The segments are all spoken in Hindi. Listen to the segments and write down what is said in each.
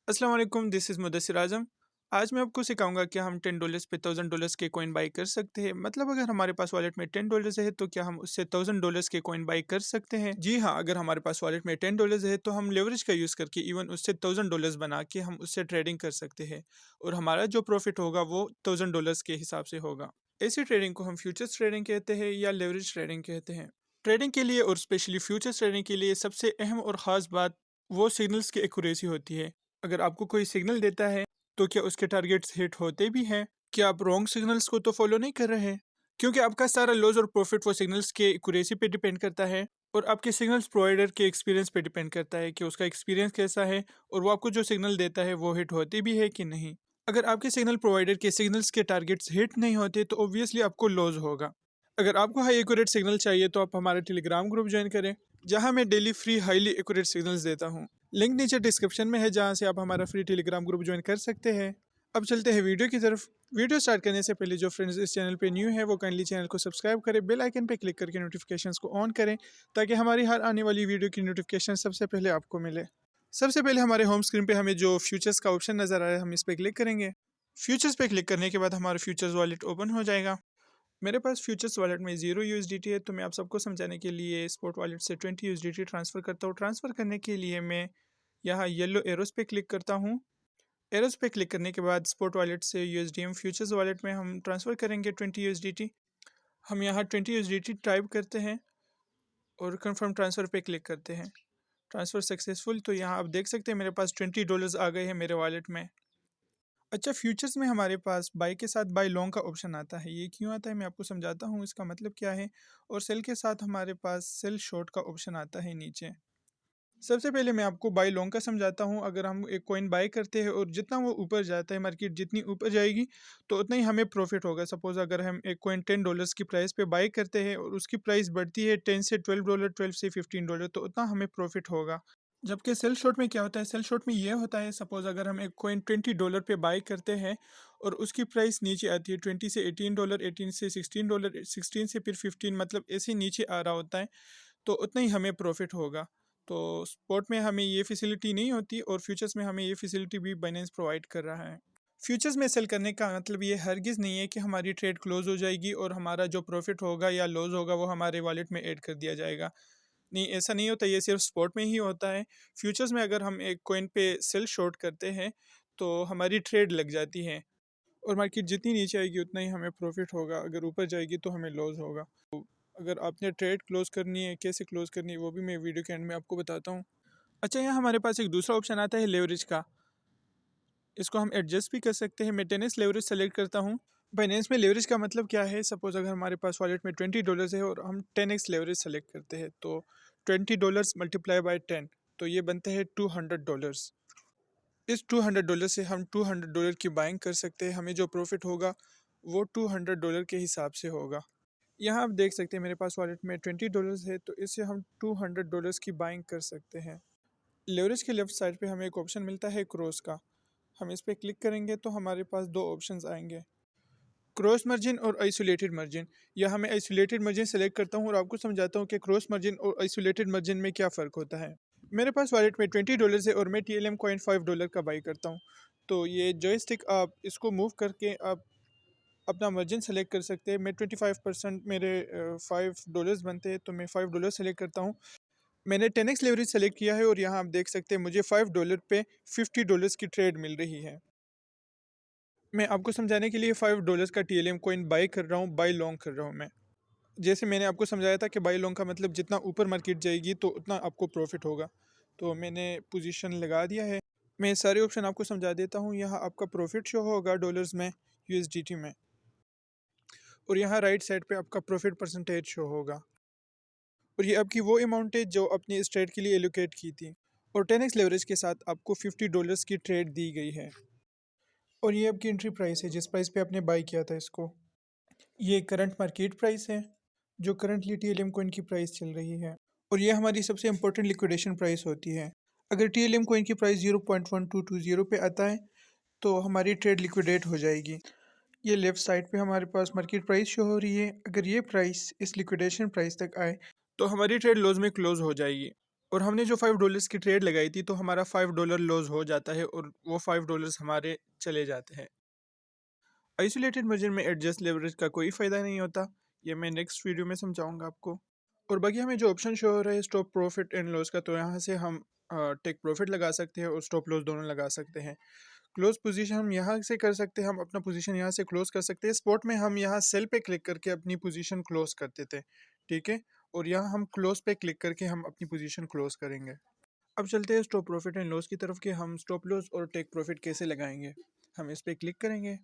अस्सलाम वालेकुम, दिस इज़ मुदस्सिर आज़म। आज मैं आपको सिखाऊंगा कि हम $10 पे $1000 के कॉइन बाई कर सकते हैं। मतलब अगर हमारे पास वॉलेट में $10 है तो क्या हम उससे $1000 के कॉइन बाई कर सकते हैं? जी हाँ, अगर हमारे पास वॉलेट में $10 है तो हम लेवरेज का यूज़ करके इवन उससे $1000 बना के हम उससे ट्रेडिंग कर सकते हैं और हमारा जो प्रॉफिट होगा वो $1000 के हिसाब से होगा। ऐसी ट्रेडिंग को हम फ्यूचर्स ट्रेडिंग कहते हैं या लेवरेज ट्रेडिंग कहते हैं। ट्रेडिंग के लिए और स्पेशली फ्यूचर्स ट्रेडिंग के लिए सबसे अहम और ख़ास बात वो सिग्नल्स की एक्यूरेसी होती है। अगर आपको कोई सिग्नल देता है तो क्या उसके टारगेट्स हिट होते भी हैं? क्या आप रॉन्ग सिग्नल्स को तो फॉलो नहीं कर रहे हैं? क्योंकि आपका सारा लॉस और प्रॉफिट वो सिग्नल्स के एक्यूरेसी पे डिपेंड करता है और आपके सिग्नल्स प्रोवाइडर के एक्सपीरियंस पे डिपेंड करता है कि उसका एक्सपीरियंस कैसा है और वो आपको जो सिग्नल देता है वो हिट होते भी है कि नहीं। अगर आपके सिग्नल प्रोवाइडर के सिग्नल्स के टारगेट्स हिट नहीं होते तो ऑब्वियसली आपको लॉस होगा। अगर आपको हाई एक्यूरेट सिग्नल चाहिए तो आप हमारा टेलीग्राम ग्रुप ज्वाइन करें, जहां मैं daily free highly accurate signals देता हूं। लिंक नीचे डिस्क्रिप्शन में है, जहां से आप हमारा फ्री टेलीग्राम ग्रुप ज्वाइन कर सकते हैं। अब चलते हैं वीडियो की तरफ। वीडियो स्टार्ट करने से पहले जो फ्रेंड्स इस चैनल पे न्यू है वो काइंडली चैनल को सब्सक्राइब करें, बेल आइकन पे क्लिक करके नोटिफिकेशंस को ऑन करें ताकि हमारी हर आने वाली वीडियो की नोटिफिकेशन सबसे पहले आपको मिले। सबसे पहले हमारे होम स्क्रीन पे हमें जो फ्यूचर्स का ऑप्शन नज़र आ रहा है, हम इस पर क्लिक करेंगे। फ्यूचर्स पे क्लिक करने के बाद हमारा फ्यूचर्स वॉलेट ओपन हो जाएगा। मेरे पास फ्यूचर्स वॉलेट में 0 USDT है, तो मैं आप सबको समझाने के लिए स्पॉट वॉलेट से 20 USDT ट्रांसफ़र करता हूँ। ट्रांसफ़र करने के लिए मैं यहाँ येलो एरोस पे क्लिक करता हूँ। एरोस पे क्लिक करने के बाद स्पॉट वॉलेट से USDM फ्यूचर्स वॉलेट में हम ट्रांसफ़र करेंगे 20 USDT। हम यहाँ 20 USDT टाइप करते हैं और कंफर्म ट्रांसफ़र पे क्लिक करते हैं। ट्रांसफ़र सक्सेसफुल, तो यहाँ आप देख सकते हैं मेरे पास $20 आ गए हैं मेरे वॉलेट में। अच्छा, फ्यूचर्स में हमारे पास बाई के साथ बाई लॉन्ग का ऑप्शन आता है। ये क्यों आता है मैं आपको समझाता हूँ, इसका मतलब क्या है। और सेल के साथ हमारे पास सेल शॉर्ट का ऑप्शन आता है नीचे। सबसे पहले मैं आपको बाई लॉन्ग का समझाता हूँ। अगर हम एक कॉइन बाय करते हैं और जितना वो ऊपर जाता है, मार्केट जितनी ऊपर जाएगी तो उतना ही हमें प्रॉफिट होगा। सपोज़ अगर हम एक कॉइन $10 की प्राइस पे बाय करते हैं और उसकी प्राइस बढ़ती है 10 से $12, 12 से $15, तो उतना हमें प्रॉफिट होगा। जबकि सेल शॉर्ट में क्या होता है, सेल शॉर्ट में ये होता है, सपोज़ अगर हम एक कॉइन $20 पे बाय करते हैं और उसकी प्राइस नीचे आती है 20 से $18, 18 से $16, 16 से फिर 15, मतलब ऐसे नीचे आ रहा होता है, तो उतना ही हमें प्रॉफिट होगा। तो स्पॉट में हमें ये फैसिलिटी नहीं होती और फ्यूचर्स में हमें ये फैसिलिटी भी बाइनेंस प्रोवाइड कर रहा है। फ्यूचर्स में सेल करने का मतलब ये हरगिज़ नहीं है कि हमारी ट्रेड क्लोज हो जाएगी और हमारा जो प्रॉफिट होगा या लॉस होगा वो हमारे वॉलेट में ऐड कर दिया जाएगा। नहीं, ऐसा नहीं होता, ये सिर्फ स्पॉट में ही होता है। फ्यूचर्स में अगर हम एक कॉइन पे सेल शॉर्ट करते हैं तो हमारी ट्रेड लग जाती है और मार्केट जितनी नीचे आएगी उतना ही हमें प्रॉफिट होगा, अगर ऊपर जाएगी तो हमें लॉस होगा। अगर आपने ट्रेड क्लोज करनी है, कैसे क्लोज करनी है, वो भी मैं वीडियो के एंड में आपको बताता हूँ। अच्छा, यहाँ हमारे पास एक दूसरा ऑप्शन आता है लेवरेज का। इसको हम एडजस्ट भी कर सकते हैं। मैं 10x लेवरेज सेलेक्ट करता हूँ। बाइनेंस में लेवरेज का मतलब क्या है, सपोज अगर हमारे पास वॉलेट में $20 है और हम 10x लेवरेज सेलेक्ट करते हैं तो $20 मल्टीप्लाई बाय 10, तो ये बनते हैं $200। इस $200 से हम $200 की बाइंग कर सकते हैं। हमें जो प्रॉफिट होगा वो $200 के हिसाब से होगा। यहाँ आप देख सकते हैं मेरे पास वॉलेट में $20 है, तो इससे हम $200 की बाइंग कर सकते हैं। लेवरेज के लेफ्ट साइड पे हमें एक ऑप्शन मिलता है क्रॉस का। हम इस पर क्लिक करेंगे तो हमारे पास दो ऑप्शंस आएंगे, क्रॉस मार्जिन और आइसोलेटेड मार्जिन। या मैं आइसोलेटेड मार्जिन सेलेक्ट करता हूँ और आपको समझाता हूँ कि क्रॉस मार्जिन और आइसोलेटेड मार्जिन में क्या फ़र्क होता है। मेरे पास वॉलेट में $20 है और मैं TLM कॉइन $5 का बाई करता हूँ। तो ये जॉयस्टिक आप इसको मूव करके आप अपना मार्जिन सेलेक्ट कर सकते हैं। मैं 25% मेरे $5 बनते हैं, तो मैं $5 सेलेक्ट करता हूँ। मैंने 10x लेवरेज सेलेक्ट किया है और यहाँ आप देख सकते हैं मुझे $5 पे $50 की ट्रेड मिल रही है। मैं आपको समझाने के लिए $5 का TLM कॉइन बाई कर रहा हूँ, बाई लॉन्ग कर रहा हूँ मैं। जैसे मैंने आपको समझाया था कि बाई लॉन्ग का मतलब जितना ऊपर मार्केट जाएगी तो उतना आपको प्रॉफिट होगा। तो मैंने पोजीशन लगा दिया है। मैं सारे ऑप्शन आपको समझा देता हूँ। यहाँ आपका प्रॉफिट शो होगा डॉलर्स में, USDT में, और यहाँ राइट साइड पे आपका प्रॉफिट परसेंटेज शो होगा। और ये आपकी वो अमाउंट है जो अपनी इस ट्रेड के लिए एलोकेट की थी। और 10x लेवरेज के साथ आपको $50 की ट्रेड दी गई है। और ये आपकी एंट्री प्राइस है जिस प्राइस पे आपने बाई किया था इसको। ये करंट मार्केट प्राइस है जो करंटली TLM कॉइन की प्राइस चल रही है। और ये हमारी सबसे इंपॉर्टेंट लिक्विडेशन प्राइस होती है। अगर TLM कॉइन की प्राइस 0.1220 पे आता है तो हमारी ट्रेड लिक्विडेट हो जाएगी। ये लेफ़्ट साइड पे हमारे पास मार्केट प्राइस शो हो रही है। अगर ये प्राइस इस लिक्विडेशन प्राइस तक आए तो हमारी ट्रेड लॉस में क्लोज हो जाएगी। और हमने जो $5 की ट्रेड लगाई थी तो हमारा $5 लॉस हो जाता है और वो $5 हमारे चले जाते हैं। आइसोलेटेड मार्जिन में एडजस्ट लेवरेज का कोई फ़ायदा नहीं होता, ये मैं नेक्स्ट वीडियो में समझाऊंगा आपको। और बाकी हमें जो ऑप्शन शो हो रहा है स्टॉप प्रॉफिट एंड लॉस का, तो यहाँ से हम टेक प्रॉफिट लगा सकते हैं और स्टॉप लॉस दोनों लगा सकते हैं। क्लोज पोजीशन हम यहाँ से कर सकते हैं, हम अपना पोजीशन यहाँ से क्लोज कर सकते हैं। स्पॉट में हम यहाँ सेल पे क्लिक करके अपनी पोजीशन क्लोज कर देते हैं, ठीक है। और यहाँ हम क्लोज पे क्लिक करके हम अपनी पोजीशन क्लोज करेंगे। अब चलते हैं स्टॉप प्रॉफिट एंड लॉस की तरफ कि हम स्टॉप लॉस और टेक प्रॉफिट कैसे लगाएंगे। हम इस पर क्लिक करेंगे।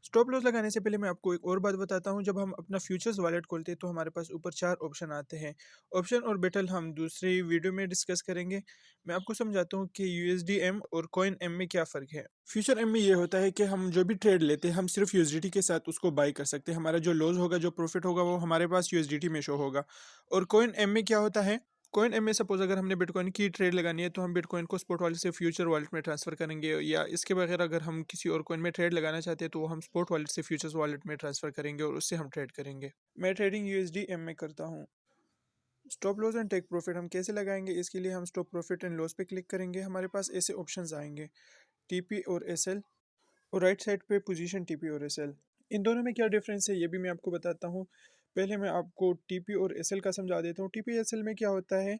स्टॉप लॉस लगाने से पहले मैं आपको एक और बात बताता हूं, जब हम अपना फ्यूचर्स वॉलेट खोलते हैं तो हमारे पास ऊपर 4 ऑप्शन आते हैं। ऑप्शन और बेटल हम दूसरी वीडियो में डिस्कस करेंगे। मैं आपको समझाता हूं कि यूएसडीएम और कॉइन एम में क्या फ़र्क है। फ्यूचर एम में ये होता है कि हम जो भी ट्रेड लेते हैं हम सिर्फ यूएसडीटी के साथ उसको बाई कर सकते हैं। हमारा जो लॉस होगा, जो प्रॉफिट होगा, वो हमारे पास यूएसडीटी में शो होगा। और कॉइन एम में क्या होता है, कॉइन एम में सपोज अगर हमने बिटकॉइन की ट्रेड लगानी है तो हम बिटकॉइन को स्पॉट वॉलेट से फ्यूचर वॉलेट में ट्रांसफर करेंगे, या इसके बगैर अगर हम किसी और कॉइन में ट्रेड लगाना चाहते हैं तो हम स्पॉट वॉलेट से फ्यूचर्स वॉलेट में ट्रांसफर करेंगे और उससे हम ट्रेड करेंगे। मैं ट्रेडिंग यूएसडी एम में करता हूँ। Stop loss and take profit हम कैसे लगाएंगे, इसके लिए हम स्टॉप प्रॉफिट एंड लॉस पे क्लिक करेंगे। हमारे पास ऐसे ऑप्शंस आएंगे, टीपी और एसएल, और राइट साइड पे पोजीशन टीपी और एसएल। इन दोनों में क्या डिफरेंस है ये भी मैं आपको बताता हूँ। पहले मैं आपको टीपी और एसएल का समझा देता हूँ। टीपी एसएल में क्या होता है,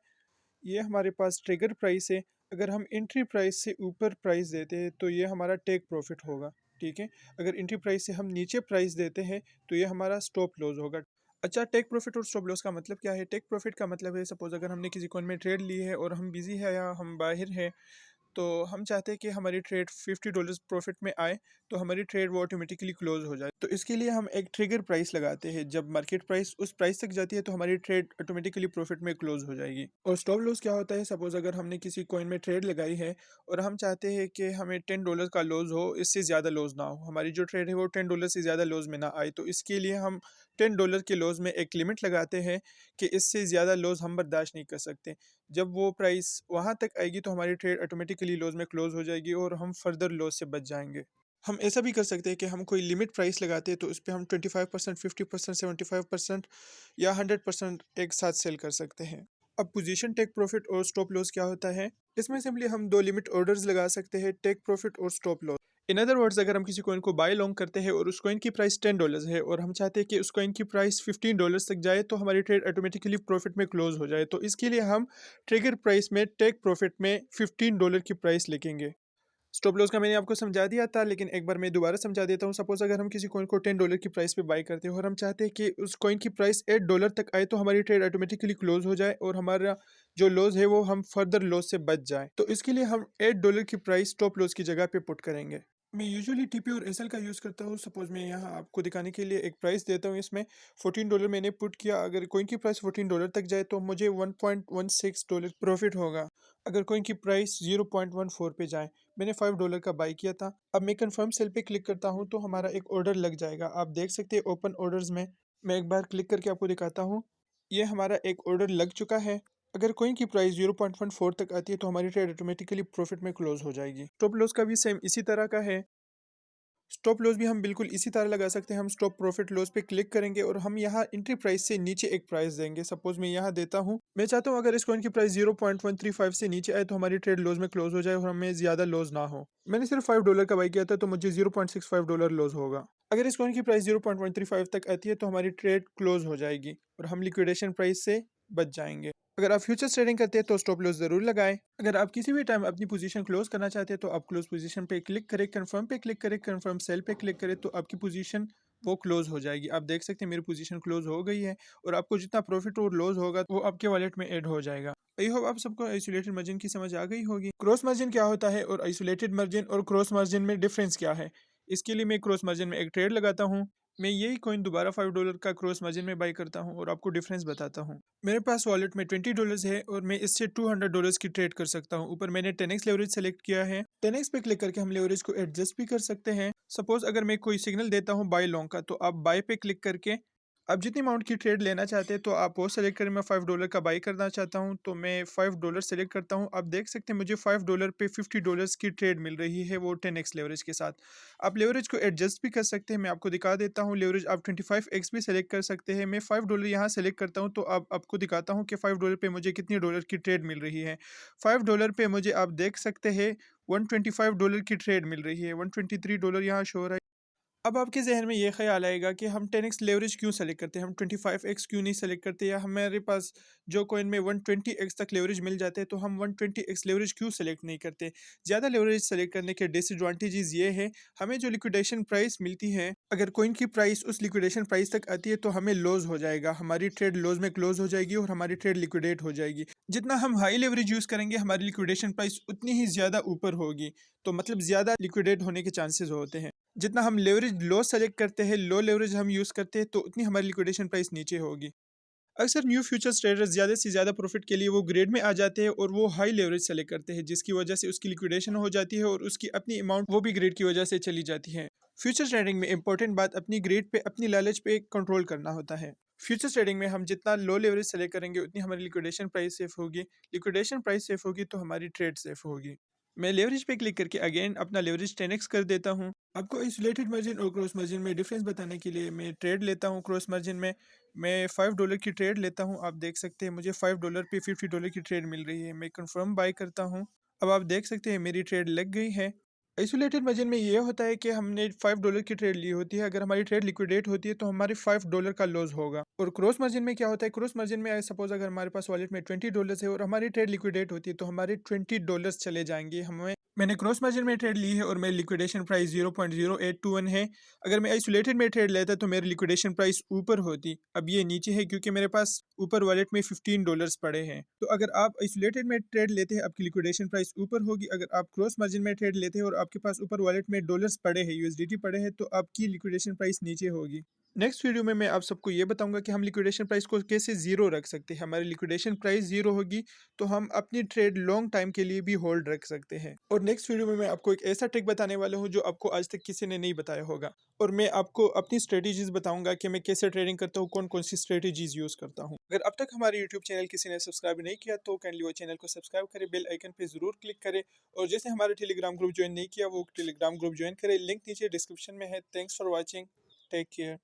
ये हमारे पास ट्रिगर प्राइस है। अगर हम एंट्री प्राइस से ऊपर प्राइस देते हैं तो ये हमारा टेक प्रॉफिट होगा, ठीक है। अगर एंट्री प्राइस से हम नीचे प्राइस देते हैं तो ये हमारा स्टॉप लॉस होगा। अच्छा, टेक प्रॉफिट और स्टॉप लॉस का मतलब क्या है। टेक प्रॉफिट का मतलब है, सपोज अगर हमने किसी कॉइन में ट्रेड ली है और हम बिजी है या हम बाहर है, तो हम चाहते हैं कि हमारी ट्रेड $50 प्रॉफिट में आए, तो हमारी ट्रेड वो ऑटोमेटिकली क्लोज हो जाए। तो इसके लिए हम एक ट्रिगर प्राइस लगाते हैं। जब मार्केट प्राइस उस प्राइस तक जाती है तो हमारी ट्रेड ऑटोमेटिकली प्रॉफिट में क्लोज हो जाएगी। और स्टॉप लॉस क्या होता है, सपोज अगर हमने किसी कॉइन में ट्रेड लगाई है और हम चाहते हैं कि हमें $10 का लॉस हो, इससे ज़्यादा लॉस ना हो, हमारी जो ट्रेड है वो $10 से ज़्यादा लॉस में ना आए, तो इसके लिए हम $10 के लॉस में एक लिमिट लगाते हैं कि इससे ज़्यादा लॉस हम बर्दाश्त नहीं कर सकते। जब वो प्राइस वहाँ तक आएगी तो हमारी ट्रेड ऑटोमेटिकली लॉस में क्लोज हो जाएगी और हम फर्दर लॉस से बच जाएंगे। हम ऐसा भी कर सकते हैं कि हम कोई लिमिट प्राइस लगाते हैं तो उस पर हम 25%, 50%, 75% या 100% एक साथ सेल कर सकते हैं। अब पोजीशन टेक प्रॉफिट और स्टॉप लॉस क्या होता है, इसमें सिंपली हम दो लिमिट ऑर्डर्स लगा सकते हैं, टेक प्रॉफिट और stop loss. In other words, अगर हम किसी कॉइन को बाय लॉन्ग करते हैं और उस कॉइन की प्राइस $10 है और हम चाहते हैं कि उस कॉइन की प्राइस $15 तक जाए तो हमारी ट्रेड ऑटोमेटिकली प्रॉफिट में क्लोज हो जाए, तो इसके लिए हम ट्रिगर प्राइस में टेक प्रॉफिट में $15 की प्राइस लिखेंगे। स्टॉप लॉस का मैंने आपको समझा दिया था, लेकिन एक बार मैं दोबारा समझा देता हूँ। सपोज अगर हम किसी कॉइन को $10 की प्राइस पे बाय करते हैं और हम चाहते हैं कि उस कॉइन की प्राइस $8 तक आए तो हमारी ट्रेड ऑटोमेटिकली क्लोज हो जाए और हमारा जो लॉस है वो हम फर्दर लॉस से बच जाए, तो इसके लिए हम $8 की प्राइस स्टॉप लॉस की जगह पे पुट करेंगे। मैं यूजुअली टीपी और एसएल का यूज़ करता हूँ। सपोज मैं यहाँ आपको दिखाने के लिए एक प्राइस देता हूँ, इसमें $14 मैंने पुट किया। अगर कॉइन की प्राइस $14 तक जाए तो मुझे $1.16 प्रॉफिट होगा। अगर कॉइन की प्राइस 0.14 पे जाए, मैंने $5 का बाई किया था। अब मैं कंफर्म सेल पे क्लिक करता हूँ तो हमारा एक ऑर्डर लग जाएगा। आप देख सकते हैं ओपन ऑर्डर्स में, मैं एक बार क्लिक करके आपको दिखाता हूँ। ये हमारा एक ऑर्डर लग चुका है। अगर कॉइन की प्राइस 0.14 तक आती है तो हमारी ट्रेड ऑटोमेटिकली प्रॉफिट में क्लोज हो जाएगी। स्टॉप लॉस का भी सेम इसी तरह का है। स्टॉप लॉस भी हम बिल्कुल इसी तरह लगा सकते हैं। हम स्टॉप प्रॉफिट लॉस पे क्लिक करेंगे और हम यहाँ एंट्री प्राइस से नीचे एक प्राइस देंगे। सपोज मैं यहाँ देता हूँ, मैं चाहता हूँ अगर इस कॉइन की प्राइस 0.135 से नीचे आए तो हमारी ट्रेड लॉस में क्लोज हो जाए और हमें ज़्यादा लॉस ना हो। मैंने सिर्फ $5 का बाई किया था तो मुझे $0.65 लॉस होगा। अगर इस कॉइन की प्राइस 0.135 तक आती है तो हमारी ट्रेड क्लोज हो जाएगी और हम लिक्विडेशन प्राइस से बच जाएंगे। अगर आप फ्यूचर्स ट्रेडिंग करते हैं तो स्टॉप लॉस जरूर लगाएं। अगर आप किसी भी टाइम अपनी पोजीशन क्लोज करना चाहते हैं तो आप क्लोज पोजीशन पे क्लिक करें, कंफर्म पे क्लिक करें, कंफर्म सेल पे क्लिक करें तो आपकी पोजीशन वो क्लोज हो जाएगी। आप देख सकते हैं मेरी पोजीशन क्लोज हो गई है और आपको जितना प्रॉफिट और लॉस होगा वो आपके वॉलेट में ऐड हो जाएगा। आई होप आप सबको आइसोलेटेड मार्जिन की समझ आ गई होगी। क्रॉस मार्जिन क्या होता है और आइसोलेटेड मार्जिन और क्रॉस मार्जिन में डिफरेंस क्या है। इसके लिए मैं क्रॉस मार्जिन में एक ट्रेड लगाता हूँ। मैं यही कॉइन दोबारा $5 का क्रॉस मार्जिन में बाई करता हूँ और आपको डिफरेंस बताता हूँ। मेरे पास वॉलेट में $20 है और मैं इससे $200 की ट्रेड कर सकता हूँ। ऊपर मैंने 10x लेवरेज सेलेक्ट किया है। 10x पे क्लिक करके हम लेवरेज को एडजस्ट भी कर सकते हैं। सपोज अगर मैं कोई सिग्नल देता हूँ बाय लॉन्ग का, तो आप बाय पे क्लिक करके आप जितनी अमाउंट की ट्रेड लेना चाहते हैं तो आप वो सेलेक्ट करें। मैं $5 का बाई करना चाहता हूँ तो मैं $5 सेलेक्ट करता हूँ। आप देख सकते हैं मुझे $5 पे $50 की ट्रेड मिल रही है, वो 10x लेवरेज के साथ। आप लेवरेज को एडजस्ट भी कर सकते हैं, मैं आपको दिखा देता हूँ। लेवरेज आप 25x भी सेलेक्ट कर सकते हैं। मैं $5 यहाँ सेलेक्ट करता हूँ तो अब आपको दिखाता हूँ कि $5 पे मुझे कितनी डॉलर की ट्रेड मिल रही है। $5 पे मुझे आप देख सकते हैं $125 की ट्रेड मिल रही है। $123 यहाँ शो हो रहा है। अब आपके ज़हन में ये ख़्याल आएगा कि हम 10x लेवरेज क्यों सेलेक्ट करते हैं, हम 25x क्यों नहीं सेलेक्ट करते, या हमारे पास जो कॉइन में 120x तक लेवरेज मिल जाते हैं तो हम 120x लेवरेज क्यों सेलेक्ट नहीं करते। ज़्यादा लेवरेज सेलेक्ट करने के डिसएडवांटेजेस ये है, हमें जो लिक्विडेशन प्राइस मिलती है, अगर कॉइन की प्राइस उस लिक्विडेशन प्राइस तक आती है तो हमें लॉस हो जाएगा, हमारी ट्रेड लॉस में क्लोज हो जाएगी और हमारी ट्रेड लिक्विडेट हो जाएगी। जितना हम हाई लेवरेज यूज़ करेंगे हमारी लिक्विडेशन प्राइस उतनी ही ज़्यादा ऊपर होगी, तो मतलब ज़्यादा लिक्विडेट होने के चांसेस होते हैं। जितना हम लेवरेज लो सेलेक्ट करते हैं, लो लेवरेज हम यूज़ करते हैं तो उतनी हमारी लिक्विडेशन प्राइस नीचे होगी। अक्सर न्यू फ्यूचर्स ट्रेडर्स ज़्यादा से ज़्यादा प्रॉफिट के लिए वो ग्रेड में आ जाते हैं और वो हाई लेवरेज सेलेक्ट करते हैं, जिसकी वजह से उसकी लिक्विडेशन हो जाती है और उसकी अपनी अमाउंट वो भी ग्रेड की वजह से चली जाती है। फ्यूचर ट्रेडिंग में इंपॉर्टेंट बात अपनी ग्रेड पे, अपनी लालच पे कंट्रोल करना होता है। फ्यूचर ट्रेडिंग में हम जितना लो लेवरेज सेलेक्ट करेंगे उतनी हमारी लिक्विडेशन प्राइस सेफ होगी, लिक्विडेशन प्राइस सेफ होगी तो हमारी ट्रेड सेफ होगी। मैं लेवरेज पे क्लिक करके अगेन अपना लेवरेज 10x कर देता हूँ। आपको आइसोलेटेड मार्जिन और क्रॉस मार्जिन में डिफरेंस बताने के लिए मैं ट्रेड लेता हूँ। क्रॉस मार्जिन में मैं $5 की ट्रेड लेता हूँ। आप देख सकते हैं मुझे $5 पे $50 की ट्रेड मिल रही है। मैं कंफर्म बाय करता हूँ। अब आप देख सकते हैं मेरी ट्रेड लग गई है। आइसोलेटेड मार्जिन में ये होता है कि हमने $5 की ट्रेड ली होती है, अगर हमारी ट्रेड लिक्विडेट होती है तो हमारे $5 का लॉस होगा। और क्रॉस मार्जिन में क्या होता है, क्रॉस मार्जिन में सपोज अगर हमारे पास वॉलेट में $20 है और हमारी ट्रेड लिक्विडेट होती है तो हमारे $20 चले जाएंगे। हमें मैंने क्रॉस मार्जिन में ट्रेड ली है और मेरी लिक्विडेशन प्राइस 0.0821 है। अगर मैं आइसोलेटेड में ट्रेड लेता तो मेरी लिक्विडेशन प्राइस ऊपर होती, अब ये नीचे है क्योंकि मेरे पास ऊपर वॉलेट में $15 पड़े हैं। तो अगर आप आइसोलेटेड में ट्रेड लेते हैं आपकी लिक्विडेशन प्राइस ऊपर होगी, अगर आप क्रॉस मार्जिन में ट्रेड लेते हैं और आपके पास ऊपर वॉलेट में डॉलर्स पड़े हैं, यूएसडीटी पड़े हैं, तो आपकी लिक्विडेशन प्राइस नीचे होगी। नेक्स्ट वीडियो में मैं आप सबको ये बताऊंगा कि हम लिक्विडेशन प्राइस को कैसे ज़ीरो रख सकते हैं। हमारी लिक्विडेशन प्राइस ज़ीरो होगी तो हम अपनी ट्रेड लॉन्ग टाइम के लिए भी होल्ड रख सकते हैं। और नेक्स्ट वीडियो में मैं आपको एक ऐसा ट्रिक बताने वाला हूँ जो आपको आज तक किसी ने नहीं बताया होगा, और मैं आपको अपनी स्ट्रेटजीज बताऊंगा कि मैं कैसे ट्रेडिंग करता हूँ, कौन कौन सी स्ट्रेटजीज यूज़ करता हूँ। अगर अब तक हमारे यूट्यूब चैनल किसी ने सब्सक्राइब नहीं किया तो काइंडली वो चैनल को सब्सक्राइब करें, बेल आइकन पे ज़रूर क्लिक करें, और जैसे हमारा टेलीग्राम ग्रुप ज्वाइन नहीं किया वो टेलीग्राम ग्रुप ज्वाइन करें, लिंक नीचे डिस्क्रिप्शन में है। Thanks for watching, take care.